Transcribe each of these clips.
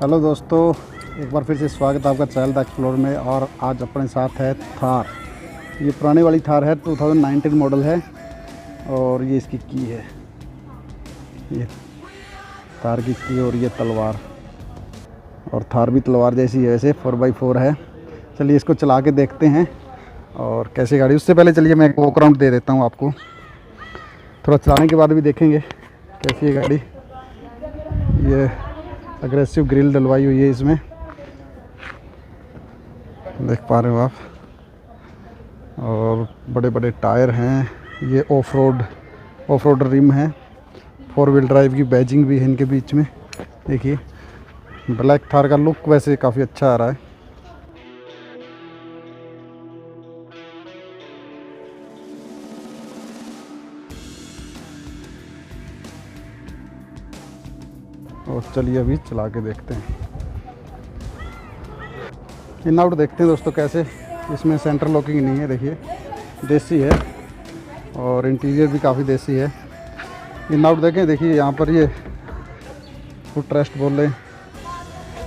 Hello दोस्तों, एक बार फिर से स्वागत है आपका चैनल द एक्सप्लोर में। और आज अपने साथ है थार। ये पुरानी वाली थार है, 2019 मॉडल है। और ये इसकी की है, ये थार की की और ये तलवार। और थार भी तलवार जैसी है, वैसे 4x4 है। चलिए इसको चला के देखते हैं और कैसी गाड़ी। उससे पहले चलिए मैं एक वॉक राउंड दे देता हूँ आपको, थोड़ा चलाने के बाद भी देखेंगे कैसी है गाड़ी। ये अग्रेसिव ग्रिल डलवाई हुई है इसमें, देख पा रहे हो आप। और बड़े बड़े टायर हैं। ये ऑफ रोड रिम है। 4 व्हील ड्राइव की बैजिंग भी है इनके बीच में। देखिए ब्लैक थार का लुक वैसे काफ़ी अच्छा आ रहा है। और चलिए अभी चला के देखते हैं। इन आउट देखते हैं दोस्तों कैसे। इसमें सेंटर लॉकिंग नहीं है, देखिए देसी है। और इंटीरियर भी काफ़ी देसी है। इन आउट देखें, देखिए यहाँ पर ये फुट रेस्ट बोल रहे हैं।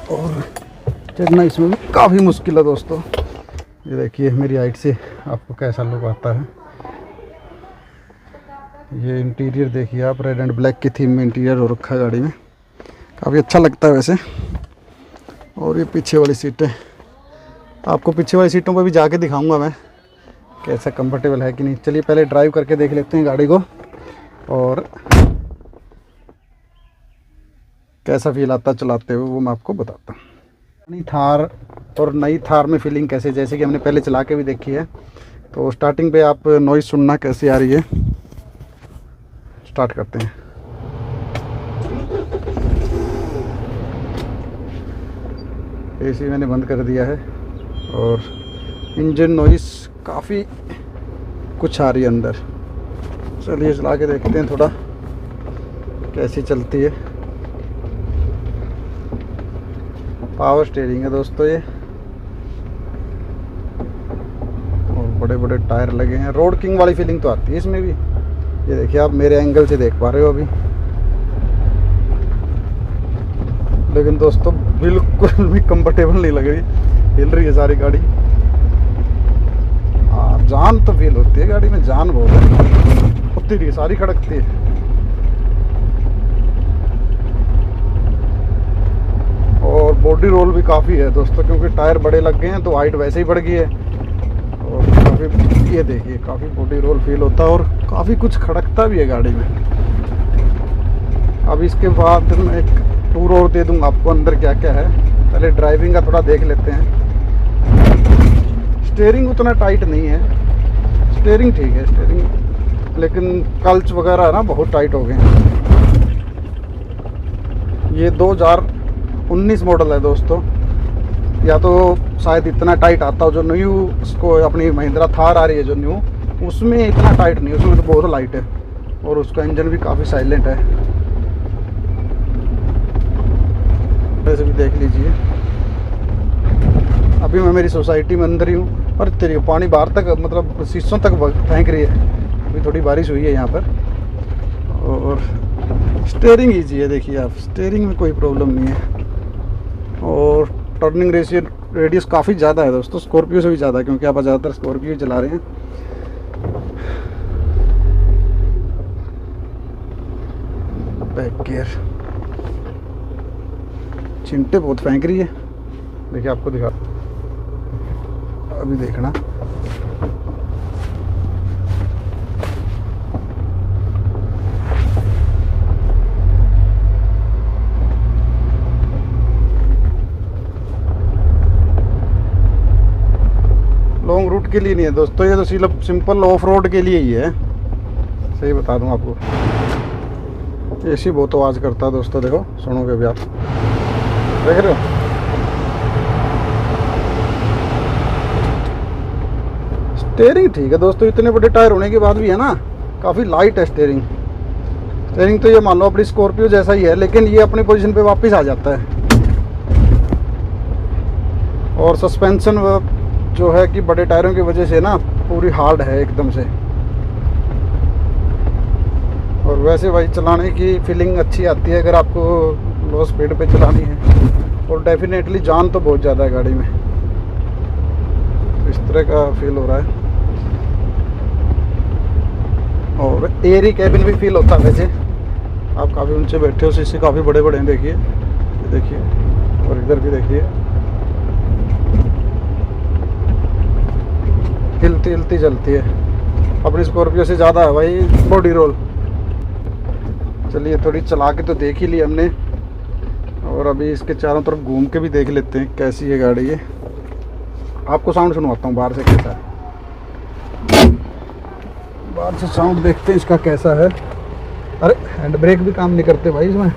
और चढ़ना इसमें भी काफ़ी मुश्किल है दोस्तों। ये देखिए मेरी हाइट से आपको कैसा लुक आता है। ये इंटीरियर देखिए आप, रेड एंड ब्लैक की थीम में इंटीरियर हो रखा है गाड़ी में, काफ़ी अच्छा लगता है वैसे। और ये पीछे वाली सीटें, आपको पीछे वाली सीटों पर भी जाके दिखाऊंगा मैं कैसा कंफर्टेबल है कि नहीं। चलिए पहले ड्राइव करके देख लेते हैं गाड़ी को और कैसा फील आता चलाते हुए वो मैं आपको बताता हूँ। नई थार और नई थार में फीलिंग कैसे, जैसे कि हमने पहले चला के भी देखी है। तो स्टार्टिंग पे आप नॉइज़ सुनना कैसे आ रही है, स्टार्ट करते हैं। एसी मैंने बंद कर दिया है और इंजन नॉइस काफ़ी कुछ आ रही है अंदर। चलिए चला के देखते हैं थोड़ा कैसी चलती है। पावर स्टीयरिंग है दोस्तों ये। और बड़े बड़े टायर लगे हैं। रोड किंग वाली फीलिंग तो आती है इसमें भी। ये देखिए आप मेरे एंगल से देख पा रहे हो अभी। लेकिन दोस्तों बिल्कुल भी कंफर्टेबल नहीं लग रही, हिल रही है सारी गाड़ी। जान तो फील होती है गाड़ी में, जान बहुत है, उतनी रही सारी खड़कती है। और बॉडी रोल भी काफ़ी है दोस्तों, क्योंकि टायर बड़े लग गए हैं तो हाइट वैसे ही बढ़ गई है। और काफ़ी, ये देखिए काफ़ी बॉडी रोल फील होता है और काफ़ी कुछ खड़कता भी है गाड़ी में। अब इसके बाद मैं एक टूर और दे दूंगा आपको अंदर क्या क्या है। पहले ड्राइविंग का थोड़ा देख लेते हैं। स्टीयरिंग उतना टाइट नहीं है, स्टीयरिंग ठीक है स्टीयरिंग, लेकिन क्लच वगैरह है ना बहुत टाइट हो गए हैं। ये 2019 मॉडल है दोस्तों, या तो शायद इतना टाइट आता हो जो न्यू उसको अपनी महिंद्रा थार आ रही है जो न्यू, उसमें इतना टाइट नहीं, उसमें तो बहुत लाइट है। और उसका इंजन भी काफ़ी साइलेंट है, ऐसे भी देख लीजिए। अभी मैं मेरी सोसाइटी में अंदर ही हूँ और तेरी पानी बाहर तक, मतलब शीशों तक फेंक रही है। अभी थोड़ी बारिश हुई है यहाँ पर। और स्टीयरिंग ईजी है, देखिए आप, स्टीयरिंग में कोई प्रॉब्लम नहीं है। और टर्निंग रेडियस काफ़ी ज़्यादा है दोस्तों, स्कॉर्पियो से भी ज़्यादा है, क्योंकि आप ज़्यादातर स्कॉर्पियो चला रहे हैं। बैक गियर, चिंटे बहुत फेंक रही है, देखिए आपको दिखा, अभी देखना। लॉन्ग रूट के लिए नहीं है दोस्तों, ये तो सिर्फ सिंपल ऑफ रोड के लिए ही है, सही बता दूं आपको। एसी बहुत आवाज़ करता है दोस्तों, देखो सुनोगे भी आप, देख रहे हो। स्टीयरिंग ठीक है दोस्तों, इतने बड़े टायर होने के बाद भी है ना, काफ़ी लाइट है स्टीयरिंग। स्टीयरिंग तो ये मान लो अपनी स्कॉर्पियो जैसा ही है, लेकिन ये अपनी पोजीशन पे वापस आ जाता है। और सस्पेंशन जो है कि बड़े टायरों की वजह से ना पूरी हार्ड है एकदम से। और वैसे भाई चलाने की फीलिंग अच्छी आती है अगर आपको लो स्पीड पे चलानी है। और डेफिनेटली जान तो बहुत ज़्यादा है गाड़ी में, इस तरह का फील हो रहा है। और एयरी कैबिन भी फील होता है वैसे, आप काफ़ी ऊंचे बैठे हो, शीशे काफ़ी बड़े बड़े हैं, देखिए ये देखिए, और इधर भी देखिए, हिलती हिलती चलती है, अपनी स्कॉर्पियो से ज़्यादा है भाई बॉडी रोल। चलिए थोड़ी चला के तो देख ही ली हमने, और अभी इसके चारों तरफ घूम के भी देख लेते हैं कैसी है गाड़ी ये। आपको साउंड सुनवाता हूँ बाहर से कैसा है, बाहर से साउंड देखते हैं इसका कैसा है। अरे हैंड ब्रेक भी काम नहीं करते भाई इसमें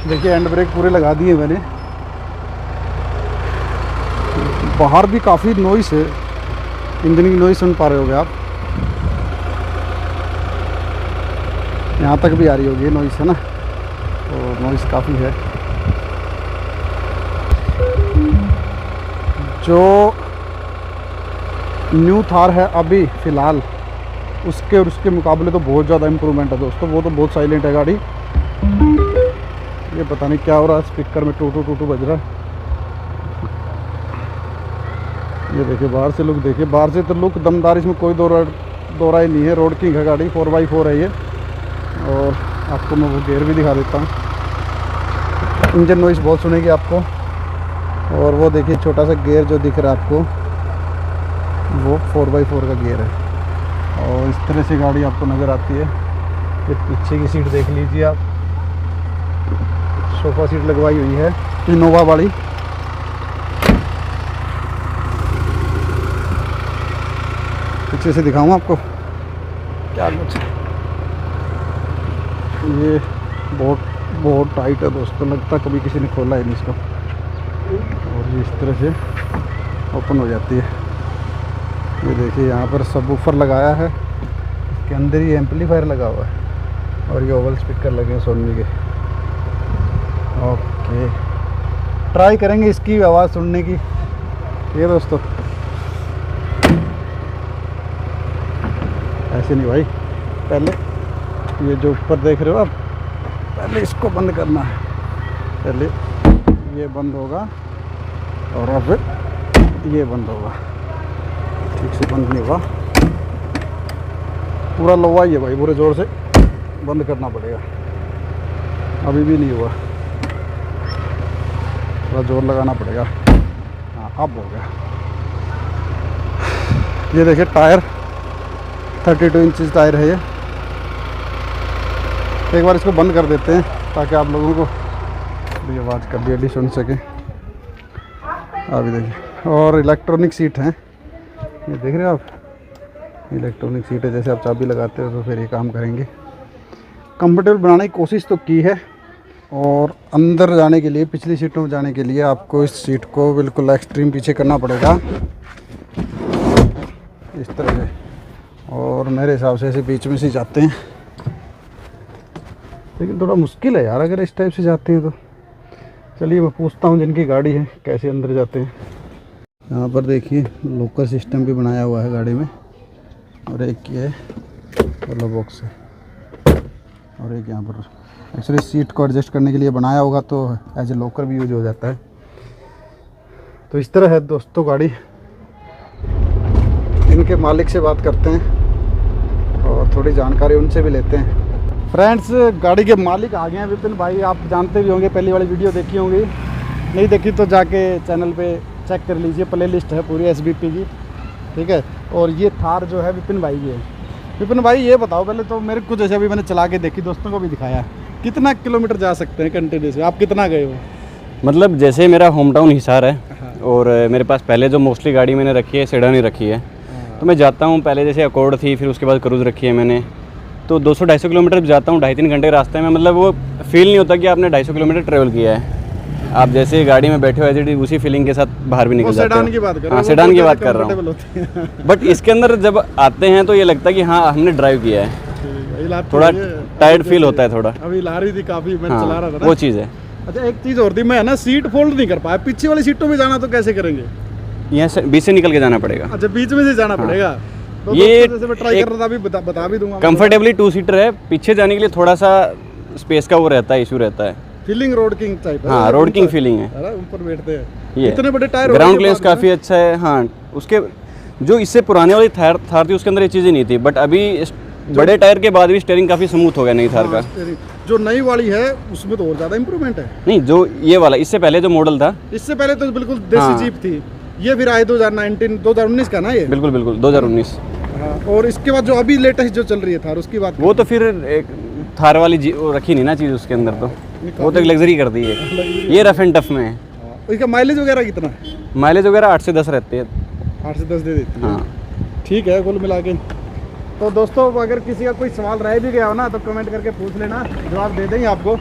देखिए हैंड ब्रेक पूरे लगा दिए मैंने। बाहर भी काफ़ी नॉइस है, इंजन की नॉइस सुन पा रहे होगे आप, यहाँ तक भी आ रही होगी नॉइस, है ना, तो नॉइस काफ़ी है। जो न्यू थार है अभी फ़िलहाल, उसके और उसके मुकाबले तो बहुत ज़्यादा इम्प्रूवमेंट है दोस्तों। वो तो बहुत साइलेंट है गाड़ी, ये पता नहीं क्या हो रहा है, स्पीकर में टू टू बज रहा है। ये देखिए बाहर से लुक देखिए, बाहर से तो लुक दमदार, इसमें कोई दौरा ही नहीं है। रोड किंग है गाड़ी, 4x4 है ये। और आपको मैं वो गेयर भी दिखा देता हूँ, इंजन नॉइस बहुत सुनेगी आपको। और वो देखिए छोटा सा गेयर जो दिख रहा है आपको, वो 4x4 का गेयर है। और इस तरह से गाड़ी आपको नज़र आती है। ये पीछे की सीट देख लीजिए आप, सोफ़ा सीट लगवाई हुई है इनोवा वाली। पीछे से दिखाऊँ आपको क्या कुछ, ये बहुत टाइट है दोस्तों, लगता कभी किसी ने खोला ही नहीं इसको। और ये इस तरह से ओपन हो जाती है। ये देखिए यहाँ पर सबवूफर लगाया है, इसके अंदर ही एम्पलीफायर लगा हुआ है, और ये ओवल स्पीकर लगे हैं सोनी के। ओके, ट्राई करेंगे इसकी आवाज़ सुनने की। ये दोस्तों ऐसे नहीं भाई, पहले ये जो ऊपर देख रहे हो आप, पहले इसको बंद करना है। पहले ये बंद होगा और अब ये बंद होगा, ठीक से बंद नहीं हुआ, पूरा लोवा ही है भाई, पूरे ज़ोर से बंद करना पड़ेगा। अभी भी नहीं हुआ, थोड़ा ज़ोर लगाना पड़ेगा। हाँ अब हो गया। ये देखिए टायर 32 इंच टायर है ये। एक बार इसको बंद कर देते हैं ताकि आप लोगों को भी आवाज़ क्लियरली सुन सके। अभी देखिए, और इलेक्ट्रॉनिक सीट हैं, ये देख रहे हो आप, इलेक्ट्रॉनिक सीट है, जैसे आप चाबी लगाते हो तो फिर ये काम करेंगे। कंफर्टेबल बनाने की कोशिश तो की है, और अंदर जाने के लिए, पिछली सीटों में जाने के लिए आपको इस सीट को बिल्कुल एक्सट्रीम पीछे करना पड़ेगा इस तरह से, और मेरे हिसाब से ऐसे बीच में से जाते हैं, लेकिन थोड़ा मुश्किल है यार अगर इस टाइप से जाते हैं तो। चलिए मैं पूछता हूँ जिनकी गाड़ी है कैसे अंदर जाते हैं। यहाँ पर देखिए लॉकर सिस्टम भी बनाया हुआ है गाड़ी में, और एक ये वाला बॉक्स है, और एक यहाँ पर एक्चुअली सीट को एडजस्ट करने के लिए बनाया होगा, तो एज ए लॉकर भी यूज हो जाता है। तो इस तरह है दोस्तों गाड़ी। इनके मालिक से बात करते हैं और थोड़ी जानकारी उनसे भी लेते हैं। फ्रेंड्स, गाड़ी के मालिक आ गए हैं विपिन भाई, आप जानते भी होंगे, पहली वाली वीडियो देखी होंगी, नहीं देखी तो जाके चैनल पे चेक कर लीजिए, प्ले लिस्ट है पूरी SBP की, ठीक है। और ये थार जो है विपिन भाई की है। विपिन भाई ये बताओ पहले तो मेरे को, जैसे अभी मैंने चला के देखी, दोस्तों को भी दिखाया, कितना किलोमीटर जा सकते हैं कंटिन्यूस, आप कितना गए हो? मतलब जैसे मेरा होम टाउन हिसार है, और मेरे पास पहले जो मोस्टली गाड़ी मैंने रखी है सेडान ही रखी है, तो मैं जाता हूँ, पहले जैसे अकॉर्ड थी, फिर उसके बाद क्रूज़ रखी है मैंने, तो 200-250 किलोमीटर जाता हूँ 2.5-3 घंटे रास्ते में। मतलब वो फील नहीं होता कि आपने 250 किलोमीटर ट्रैवल किया है। आप जैसे गाड़ी में बैठे हो एज इट इज उसी फीलिंग के साथ बाहर भी निकल जाते हो। सेडान की बात कर रहे हो? हाँ सेडान की बात कर रहा हूँ। बट इसके अंदर जब आते हैं तो ये लगता है कि हाँ हमने ड्राइव किया है, थोड़ा टायर्ड फील होता है थोड़ा। अभी ला रही थी काफ़ी, मैं चला रहा था ना, वो चीज़ है। अच्छा एक चीज़ और थी, मैं है ना सीट फोल्ड नहीं कर पाया, पीछे वाली सीटों में जाना तो कैसे करेंगे? यहाँ से बीच से निकल के जाना पड़ेगा। अच्छा बीच में से जाना पड़ेगा। तो ये जैसे मैं ट्राई कर रहा था, अभी बता भी दूंगा। कंफर्टेबली 2 सीटर है, पीछे जाने के लिए थोड़ा सा स्पेस का वो रहता है, इशू रहता है। फीलिंग रोड किंग टाइप है। हाँ, रोड किंग फीलिंग है। अरे ऊपर बैठते हैं ये इतने बड़े टायर ग्राउंड क्लियरेंस काफ़ी अच्छा है। हाँ, उसके जो इससे पुराने वाली थार थी उसके अंदर ये चीज़ें नहीं थी, बट अभी बड़े टायर के बाद भी स्टीयरिंग काफ़ी स्मूथ हो गया नई थार का। जो नई वाली है उसमें तो और ज़्यादा इम्प्रूवमेंट है। नहीं, जो ये वाला इससे पहले जो मॉडल था, इससे पहले तो बिल्कुल देसी हाँ। जीप थी। ये फिर आए 2019 का ना ये। बिल्कुल बिल्कुल 2019। हाँ, और इसके बाद जो अभी लेटेस्ट जो चल रही है थार उसकी बात वो तो फिर एक थार वाली वो रखी नहीं ना चीज़ उसके अंदर, तो वो तो एक लग्जरी कर दी है। ये रफ एंड टफ में है। इसका माइलेज वगैरह कितना है? माइलेज वगैरह 8 से 10 रहती है। 8 से 10 दे देती है। हाँ, ठीक है कुल मिला के। तो दोस्तों अगर किसी का कोई सवाल रह भी गया हो ना तो कमेंट करके पूछ लेना, जवाब दे देंगे आपको।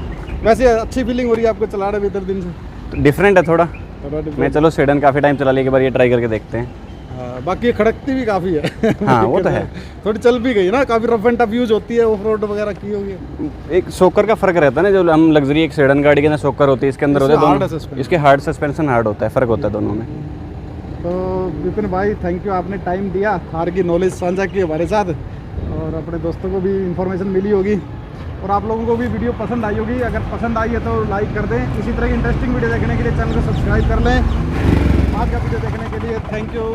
वैसे अच्छी फीलिंग हो रही है आपको चला रहे इधर दिन से? तो डिफरेंट है थोड़ा। थोड़ा different। मैं चलो सेडन काफ़ी टाइम चला लिया, एक बार ये ट्राई करके देखते हैं। हाँ, बाकी ये खड़कती भी काफ़ी है। हाँ, वो तो है। थोड़ी चल भी गई ना, काफ़ी रफ एंड टफ यूज होती है, ऑफ रोड वगैरह की होगी। एक शॉकर का फर्क रहता है ना, जो हम लग्जरी एक सेडन गाड़ी के अंदर शॉकर होती है, इसके अंदर होते इसमें hard है हैं suspension। इसके हार्ड सस्पेंशन हार्ड होता है, फ़र्क होता है दोनों में। तो विपिन भाई थैंक यू, आपने टाइम दिया, थार की नॉलेज साझा की हमारे साथ, और अपने दोस्तों को भी इंफॉर्मेशन मिली होगी, और आप लोगों को भी वीडियो पसंद आई होगी। अगर पसंद आई है तो लाइक कर दें। इसी तरह की इंटरेस्टिंग वीडियो देखने के लिए चैनल को सब्सक्राइब कर लें। आज का वीडियो देखने के लिए थैंक यू।